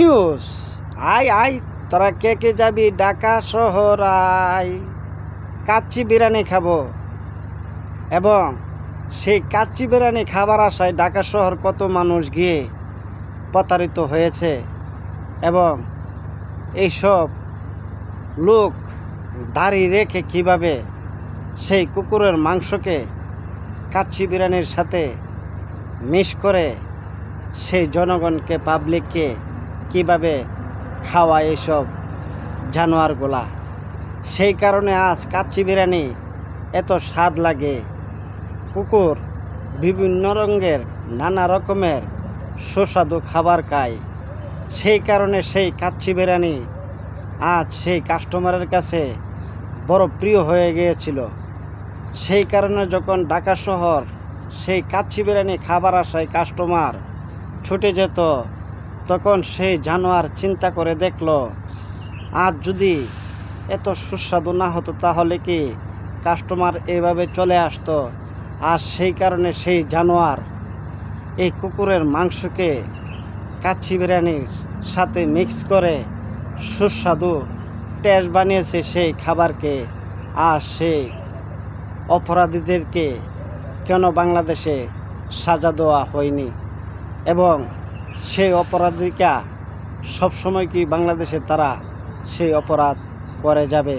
News. আয় আয় তোরা কে কে যাবি ঢাকা শহর আয়, কাচ্চি বিরিয়ানি খাবো। এবং সেই কাচ্চি বিরিয়ানি খাবার আশায় ঢাকা শহর কত মানুষ গিয়ে প্রতারিত হয়েছে। এবং এইসব লোক দাড়ি রেখে কিভাবে সেই কুকুরের মাংসকে কাচ্চি বিরিয়ানির সাথে মিক্স করে সেই জনগণকে পাবলিককে কিভাবে খাওয়ায় এইসব জানোয়ারগুলা। সেই কারণে আজ কাচ্চি বিরিয়ানি এত স্বাদ লাগে। কুকুর বিভিন্ন রঙের নানা রকমের সুস্বাদু খাবার খায়। সেই কারণে সেই কাচ্চি বিরিয়ানি আজ সেই কাস্টমারের কাছে বড় প্রিয় হয়ে গিয়েছিল। সেই কারণে যখন ঢাকা শহর সেই কাচ্চি বিরিয়ানি খাবার আসায় কাস্টমার ছুটে যেত, তখন সেই জানোয়ার চিন্তা করে দেখল আজ যদি এত সুস্বাদু না হতো তাহলে কি কাস্টমার এভাবে চলে আসতো। আর সেই কারণে সেই জানোয়ার এই কুকুরের মাংসকে কাচ্চি বিরিয়ানির সাথে মিক্স করে সুস্বাদু টেস্ট বানিয়েছে সেই খাবারকে। আর সেই অপরাধীদেরকে কেন বাংলাদেশে সাজা দেওয়া হয়নি, এবং সেই অপরাধীরা সবসময় কি বাংলাদেশে তারা সেই অপরাধ করে যাবে?